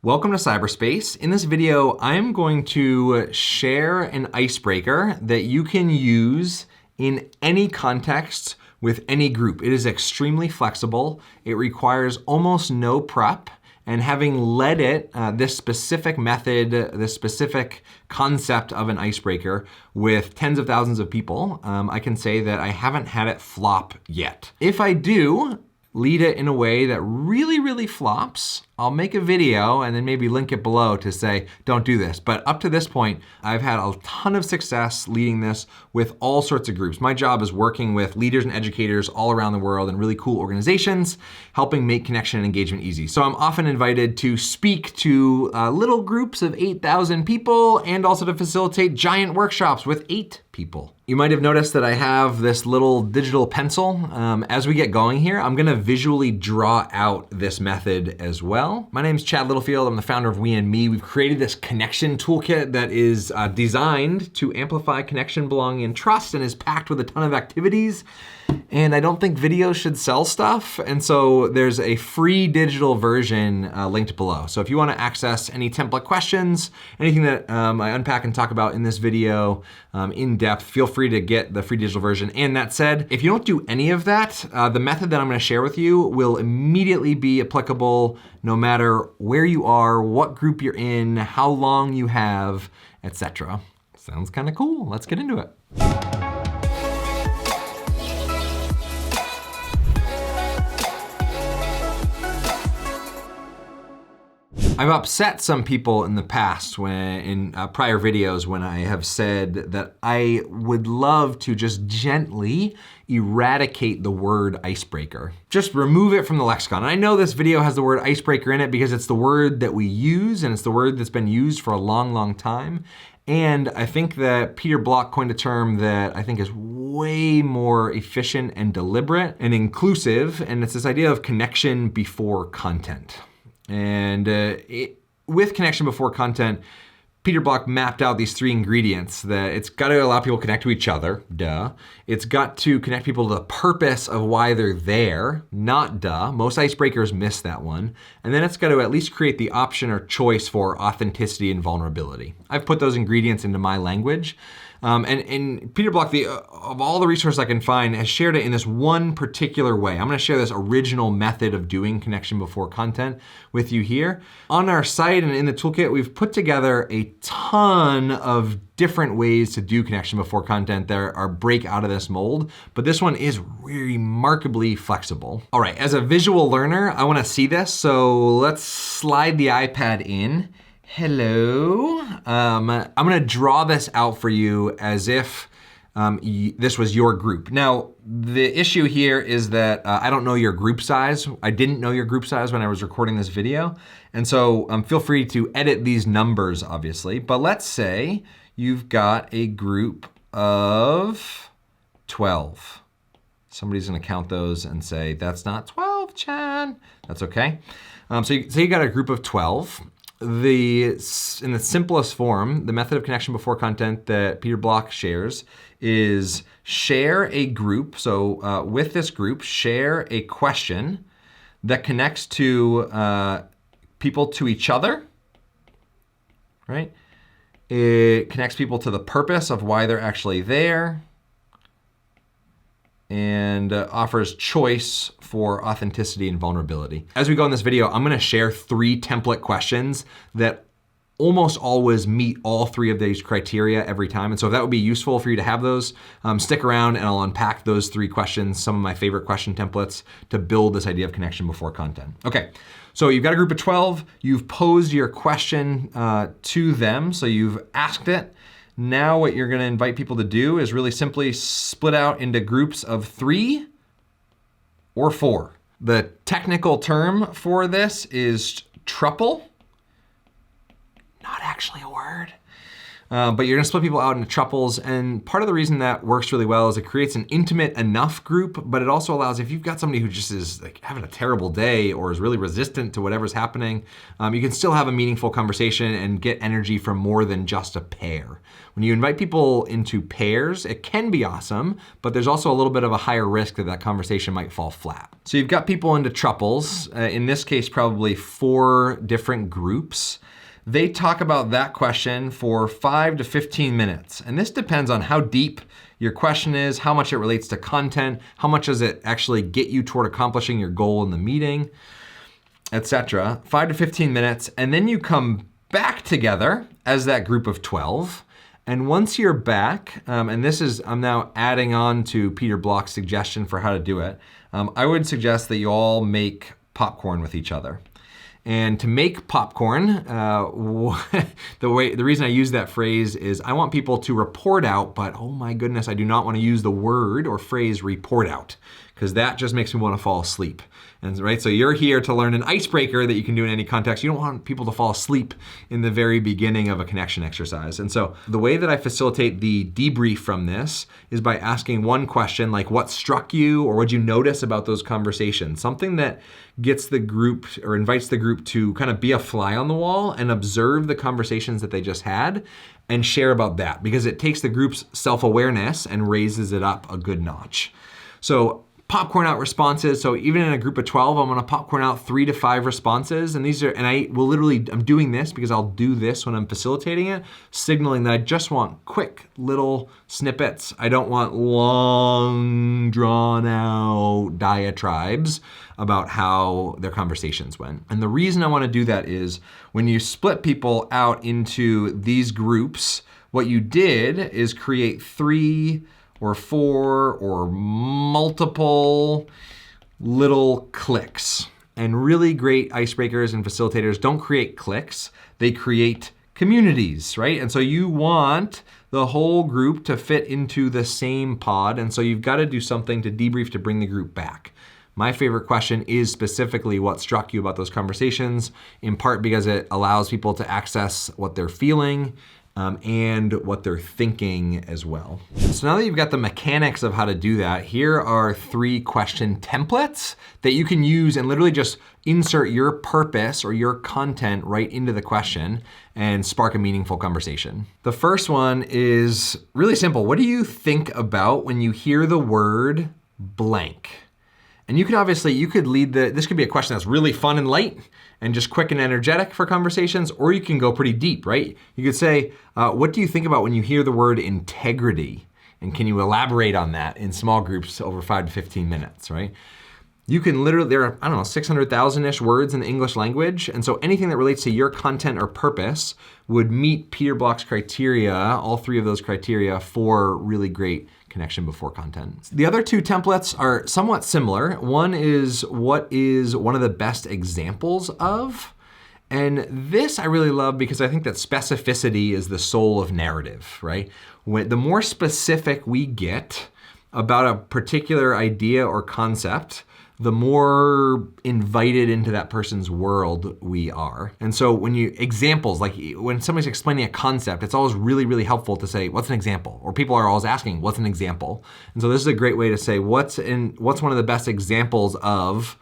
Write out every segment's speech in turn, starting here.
Welcome to cyberspace. In this video, I'm going to share an icebreaker that you can use in any context with any group. It is extremely flexible. It requires almost no prep. And having led it, this specific method, this specific concept of an icebreaker with tens of thousands of people, I can say that I haven't had it flop yet. If I do lead it in a way that really flops, I'll make a video and then maybe link it below to say, don't do this. But up to this point, I've had a ton of success leading this with all sorts of groups. My job is working with leaders and educators all around the world in really cool organizations, helping make connection and engagement easy. So I'm often invited to speak to little groups of 8,000 people and also to facilitate giant workshops with 8 people. You might have noticed that I have this little digital pencil. As we get going here, I'm gonna visually draw out this method as well. My name is Chad Littlefield. I'm the founder of We and Me. We've created this connection toolkit that is designed to amplify connection, belonging, and trust, and is packed with a ton of activities. And I don't think videos should sell stuff. And so there's a free digital version linked below. So if you want to access any template questions, anything that I unpack and talk about in this video in depth, feel free to get the free digital version. And that said, if you don't do any of that, the method that I'm going to share with you will immediately be applicable no matter where you are, what group you're in, how long you have, etc. Sounds kind of cool. Let's get into it. I've upset some people in the past in prior videos when I have said that I would love to just gently eradicate the word icebreaker. Just remove it from the lexicon. And I know this video has the word icebreaker in it because it's the word that we use and it's the word that's been used for a long time. And I think that Peter Block coined a term that I think is way more efficient and deliberate and inclusive. And it's this idea of connection before content. And with connection before content, Peter Block mapped out these 3 ingredients that it's got to allow people to connect to each other, duh. It's got to connect people to the purpose of why they're there, not duh. Most icebreakers miss that one. And then it's got to at least create the option or choice for authenticity and vulnerability. I've put those ingredients into my language. And Peter Block, of all the resources I can find, has shared it in this one particular way. I'm gonna share this original method of doing connection before content with you here. On our site and in the toolkit, we've put together a ton of different ways to do connection before content that are break out of this mold, but this one is remarkably flexible. All right, as a visual learner, I wanna see this, so let's slide the iPad in. Hello. I'm gonna draw this out for you as if this was your group. Now, the issue here is that I don't know your group size. I didn't know your group size when I was recording this video. And so feel free to edit these numbers, obviously. But let's say you've got a group of 12. Somebody's gonna count those and say, that's not 12, Chad. That's okay. So you got a group of 12. In the simplest form, the method of connection before content that Peter Block shares is share a group. So with this group, share a question that connects to people to each other, right? It connects people to the purpose of why they're actually there, and offers choice for authenticity and vulnerability. As we go in this video, I'm gonna share 3 template questions that almost always meet all 3 of these criteria every time. And so if that would be useful for you to have those, stick around and I'll unpack those 3 questions, some of my favorite question templates to build this idea of connection before content. Okay, so you've got a group of 12, you've posed your question to them, so you've asked it. Now what you're gonna invite people to do is really simply split out into groups of 3 or 4. The technical term for this is truple. Not actually a word. But you're gonna split people out into triples, and part of the reason that works really well is it creates an intimate enough group, but it also allows, if you've got somebody who just is like having a terrible day or is really resistant to whatever's happening, you can still have a meaningful conversation and get energy from more than just a pair. When you invite people into pairs, it can be awesome, but there's also a little bit of a higher risk that that conversation might fall flat. So you've got people into triples, in this case, probably 4 different groups. They talk about that question for 5 to 15 minutes. And this depends on how deep your question is, how much it relates to content, how much does it actually get you toward accomplishing your goal in the meeting, etc. 5 to 15 minutes, and then you come back together as that group of 12. And once you're back, and this is, I'm now adding on to Peter Block's suggestion for how to do it, I would suggest that you all make popcorn with each other. And to make popcorn, the reason I use that phrase is I want people to report out, but oh my goodness, I do not want to use the word or phrase report out, because that just makes me want to fall asleep. And right, so you're here to learn an icebreaker that you can do in any context. You don't want people to fall asleep in the very beginning of a connection exercise. And so the way that I facilitate the debrief from this is by asking one question, like what struck you or what you notice about those conversations? Something that gets the group or invites the group to kind of be a fly on the wall and observe the conversations that they just had and share about that, because it takes the group's self-awareness and raises it up a good notch. So popcorn out responses. So even in a group of 12, I'm gonna popcorn out 3 to 5 responses. And these are, and I will literally, I'm doing this because I'll do this when I'm facilitating it, signaling that I just want quick little snippets. I don't want long, drawn out diatribes about how their conversations went. And the reason I wanna do that is when you split people out into these groups, what you did is create 3 or 4 or multiple little cliques. And really great icebreakers and facilitators don't create cliques, they create communities, right? And so you want the whole group to fit into the same pod, and so you've got to do something to debrief to bring the group back. My favorite question is specifically what struck you about those conversations, in part because it allows people to access what they're feeling, and what they're thinking as well. So now that you've got the mechanics of how to do that, here are 3 question templates that you can use and literally just insert your purpose or your content right into the question and spark a meaningful conversation. The first one is really simple. What do you think about when you hear the word blank? And you can obviously, you could lead this could be a question that's really fun and light and just quick and energetic for conversations, or you can go pretty deep, right? You could say, what do you think about when you hear the word integrity? And can you elaborate on that in small groups over 5 to 15 minutes, right? You can literally, there are, 600,000-ish words in the English language. And so anything that relates to your content or purpose would meet Peter Block's criteria, all 3 of those criteria, for really great connection before content. The other 2 templates are somewhat similar. One is what is one of the best examples of, and this I really love because I think that specificity is the soul of narrative, right? The more specific we get about a particular idea or concept, the more invited into that person's world we are. And so when examples, like when somebody's explaining a concept, it's always really, really helpful to say, what's an example? Or people are always asking, what's an example? And so this is a great way to say, what's one of the best examples of,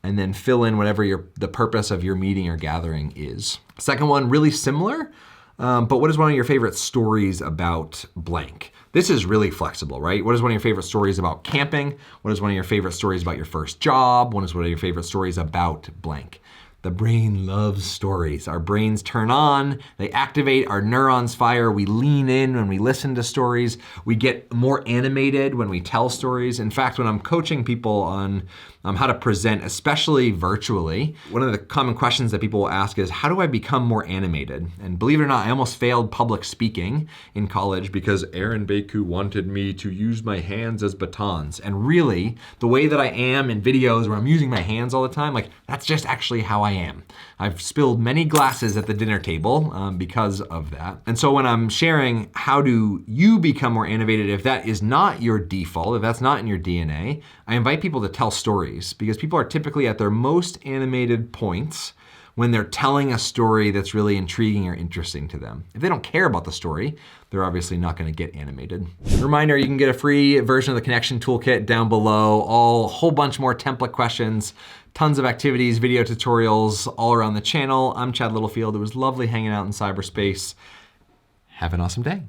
and then fill in whatever the purpose of your meeting or gathering is. Second one, really similar, but what is one of your favorite stories about blank? This is really flexible, right? What is one of your favorite stories about camping? What is one of your favorite stories about your first job? What is one of your favorite stories about blank? The brain loves stories. Our brains turn on, they activate, our neurons fire, we lean in when we listen to stories, we get more animated when we tell stories. In fact, when I'm coaching people on how to present, especially virtually, one of the common questions that people will ask is, how do I become more animated? And believe it or not, I almost failed public speaking in college because Aaron Baku wanted me to use my hands as batons. And really, the way that I am in videos where I'm using my hands all the time, like that's just actually how I am. I've spilled many glasses at the dinner table because of that. And so when I'm sharing how do you become more animated, if that is not your default, if that's not in your DNA, I invite people to tell stories because people are typically at their most animated points when they're telling a story that's really intriguing or interesting to them. If they don't care about the story, they're obviously not gonna get animated. Reminder, you can get a free version of the Connection Toolkit down below, a whole bunch more template questions, tons of activities, video tutorials all around the channel. I'm Chad Littlefield. It was lovely hanging out in cyberspace. Have an awesome day.